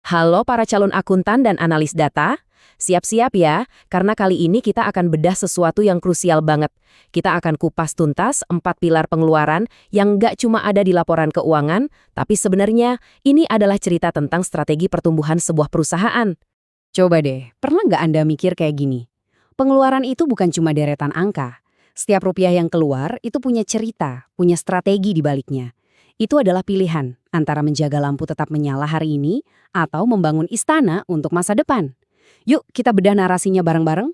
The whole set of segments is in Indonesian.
Halo para calon akuntan dan analis data, siap-siap ya, karena kali ini kita akan bedah sesuatu yang krusial banget. Kita akan kupas tuntas 4 pilar pengeluaran yang nggak cuma ada di laporan keuangan, tapi sebenarnya ini adalah cerita tentang strategi pertumbuhan sebuah perusahaan. Coba deh, pernah nggak Anda mikir kayak gini? Pengeluaran itu bukan cuma deretan angka. Setiap rupiah yang keluar itu punya cerita, punya strategi di baliknya. Itu adalah pilihan antara menjaga lampu tetap menyala hari ini atau membangun istana untuk masa depan. Yuk kita bedah narasinya bareng-bareng.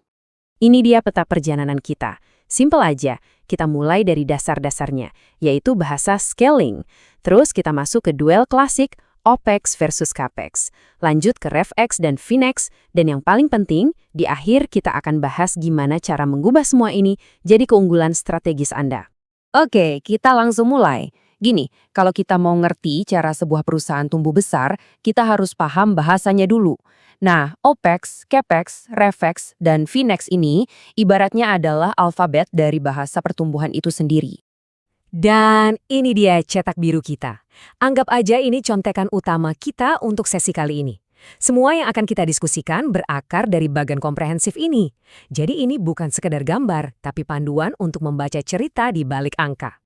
Ini dia peta perjalanan kita. Simple aja, kita mulai dari dasar-dasarnya, yaitu bahasa scaling. Terus kita masuk ke duel klasik, OPEX versus CAPEX. Lanjut ke RevX dan FinEx, dan yang paling penting, di akhir kita akan bahas gimana cara mengubah semua ini jadi keunggulan strategis Anda. Oke, kita langsung mulai. Gini, kalau kita mau ngerti cara sebuah perusahaan tumbuh besar, kita harus paham bahasanya dulu. Nah, OPEX, CAPEX, RevX, dan FinEx ini ibaratnya adalah alfabet dari bahasa pertumbuhan itu sendiri. Dan ini dia cetak biru kita. Anggap aja ini contekan utama kita untuk sesi kali ini. Semua yang akan kita diskusikan berakar dari bagan komprehensif ini. Jadi ini bukan sekedar gambar, tapi panduan untuk membaca cerita di balik angka.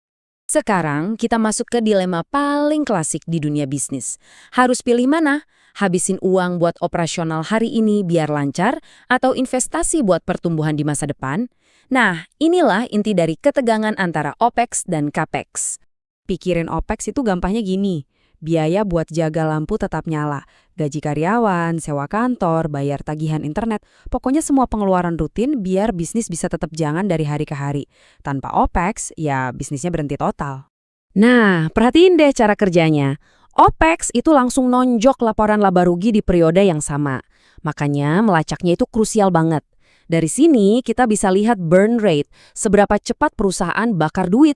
Sekarang kita masuk ke dilema paling klasik di dunia bisnis. Harus pilih mana? Habisin uang buat operasional hari ini biar lancar atau investasi buat pertumbuhan di masa depan? Nah, inilah inti dari ketegangan antara OPEX dan CAPEX. Pikirin OPEX itu gampangnya gini. Biaya buat jaga lampu tetap nyala, gaji karyawan, sewa kantor, bayar tagihan internet, pokoknya semua pengeluaran rutin biar bisnis bisa tetap jalan dari hari ke hari. Tanpa OPEX, ya bisnisnya berhenti total. Nah, perhatiin deh cara kerjanya. OPEX itu langsung nonjok laporan laba rugi di periode yang sama. Makanya melacaknya itu krusial banget. Dari sini kita bisa lihat burn rate, seberapa cepat perusahaan bakar duit.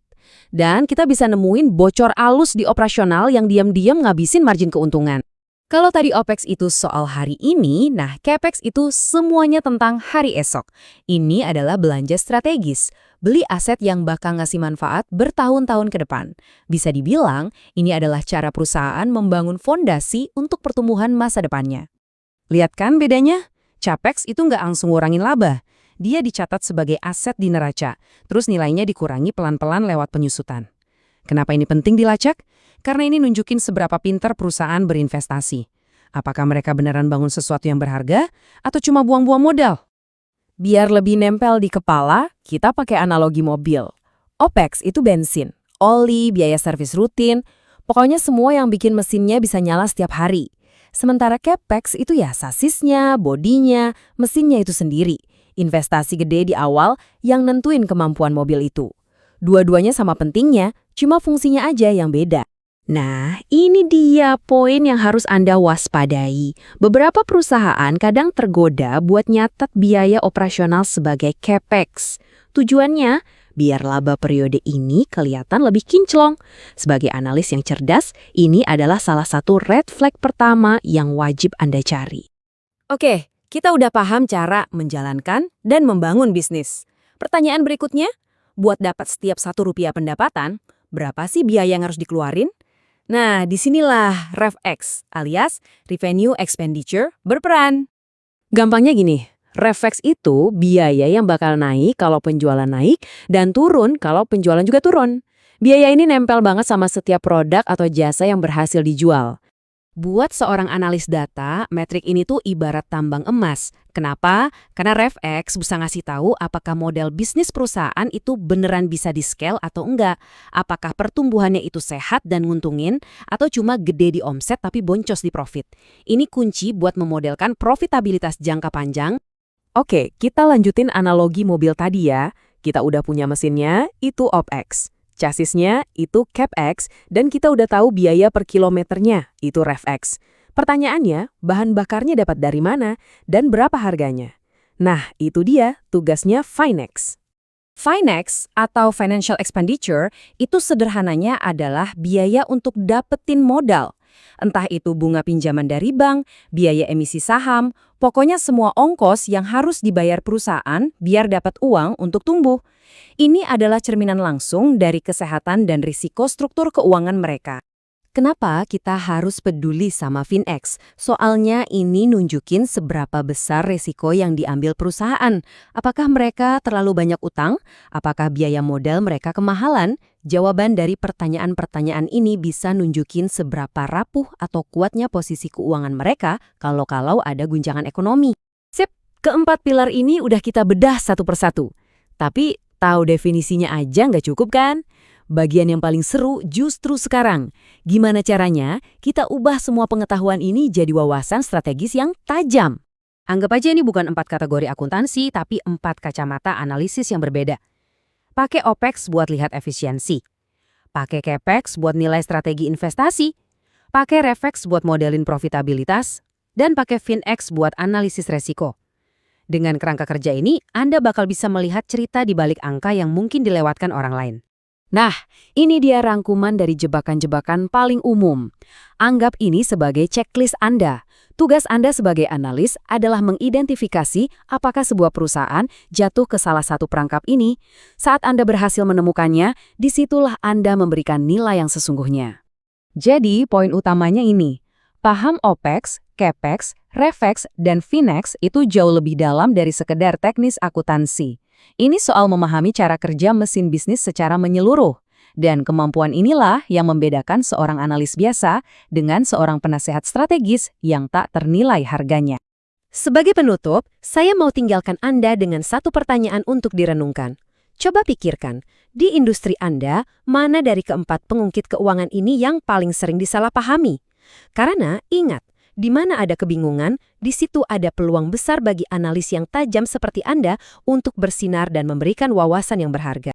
Dan kita bisa nemuin bocor alus di operasional yang diam-diam ngabisin margin keuntungan. Kalau tadi OPEX itu soal hari ini, nah CAPEX itu semuanya tentang hari esok. Ini adalah belanja strategis, beli aset yang bakal ngasih manfaat bertahun-tahun ke depan. Bisa dibilang, ini adalah cara perusahaan membangun fondasi untuk pertumbuhan masa depannya. Lihat kan bedanya? CAPEX itu nggak langsung ngurangin laba. Dia dicatat sebagai aset di neraca, terus nilainya dikurangi pelan-pelan lewat penyusutan. Kenapa ini penting dilacak? Karena ini nunjukin seberapa pintar perusahaan berinvestasi. Apakah mereka beneran bangun sesuatu yang berharga, atau cuma buang-buang modal? Biar lebih nempel di kepala, kita pakai analogi mobil. OPEX itu bensin, oli, biaya servis rutin, pokoknya semua yang bikin mesinnya bisa nyala setiap hari. Sementara CAPEX itu ya sasisnya, bodinya, mesinnya itu sendiri. Investasi gede di awal yang nentuin kemampuan mobil itu. Dua-duanya sama pentingnya, cuma fungsinya aja yang beda. Nah, ini dia poin yang harus Anda waspadai. Beberapa perusahaan kadang tergoda buat nyatat biaya operasional sebagai CAPEX. Tujuannya, biar laba periode ini kelihatan lebih kinclong. Sebagai analis yang cerdas, ini adalah salah satu red flag pertama yang wajib Anda cari. Oke. Kita udah paham cara menjalankan dan membangun bisnis. Pertanyaan berikutnya, buat dapat setiap Rp1 pendapatan, berapa sih biaya yang harus dikeluarin? Nah, disinilah RevX alias Revenue Expenditure berperan. Gampangnya gini, RevX itu biaya yang bakal naik kalau penjualan naik dan turun kalau penjualan juga turun. Biaya ini nempel banget sama setiap produk atau jasa yang berhasil dijual. Buat seorang analis data, metrik ini tuh ibarat tambang emas. Kenapa? Karena RevX bisa ngasih tahu apakah model bisnis perusahaan itu beneran bisa di-scale atau enggak. Apakah pertumbuhannya itu sehat dan nguntungin, atau cuma gede di omset tapi boncos di profit. Ini kunci buat memodelkan profitabilitas jangka panjang. Oke, kita lanjutin analogi mobil tadi ya. Kita udah punya mesinnya, itu OPEX. Chassisnya itu CAPEX, dan kita udah tahu biaya per kilometernya, itu RevX. Pertanyaannya, bahan bakarnya dapat dari mana dan berapa harganya? Nah, itu dia tugasnya FinEx. FinEx atau Financial Expenditure itu sederhananya adalah biaya untuk dapetin modal. Entah itu bunga pinjaman dari bank, biaya emisi saham, pokoknya semua ongkos yang harus dibayar perusahaan biar dapat uang untuk tumbuh. Ini adalah cerminan langsung dari kesehatan dan risiko struktur keuangan mereka. Kenapa kita harus peduli sama FinX? Soalnya ini nunjukin seberapa besar resiko yang diambil perusahaan. Apakah mereka terlalu banyak utang? Apakah biaya modal mereka kemahalan? Jawaban dari pertanyaan-pertanyaan ini bisa nunjukin seberapa rapuh atau kuatnya posisi keuangan mereka kalau ada guncangan ekonomi. Sip, keempat pilar ini udah kita bedah satu persatu. Tapi tahu definisinya aja nggak cukup kan? Bagian yang paling seru justru sekarang. Gimana caranya kita ubah semua pengetahuan ini jadi wawasan strategis yang tajam? Anggap aja ini bukan 4 kategori akuntansi, tapi 4 kacamata analisis yang berbeda. Pakai OPEX buat lihat efisiensi. Pakai CAPEX buat nilai strategi investasi. Pakai REFEX buat modelin profitabilitas. Dan pakai FinX buat analisis resiko. Dengan kerangka kerja ini, Anda bakal bisa melihat cerita di balik angka yang mungkin dilewatkan orang lain. Nah, ini dia rangkuman dari jebakan-jebakan paling umum. Anggap ini sebagai checklist Anda. Tugas Anda sebagai analis adalah mengidentifikasi apakah sebuah perusahaan jatuh ke salah satu perangkap ini. Saat Anda berhasil menemukannya, disitulah Anda memberikan nilai yang sesungguhnya. Jadi, poin utamanya ini. Paham OPEX, CAPEX, REFEX, dan FinX itu jauh lebih dalam dari sekedar teknis akuntansi. Ini soal memahami cara kerja mesin bisnis secara menyeluruh. Dan kemampuan inilah yang membedakan seorang analis biasa dengan seorang penasehat strategis yang tak ternilai harganya. Sebagai penutup, saya mau tinggalkan Anda dengan satu pertanyaan untuk direnungkan. Coba pikirkan, di industri Anda, mana dari keempat pengungkit keuangan ini yang paling sering disalahpahami? Karena ingat, di mana ada kebingungan, di situ ada peluang besar bagi analis yang tajam seperti Anda untuk bersinar dan memberikan wawasan yang berharga.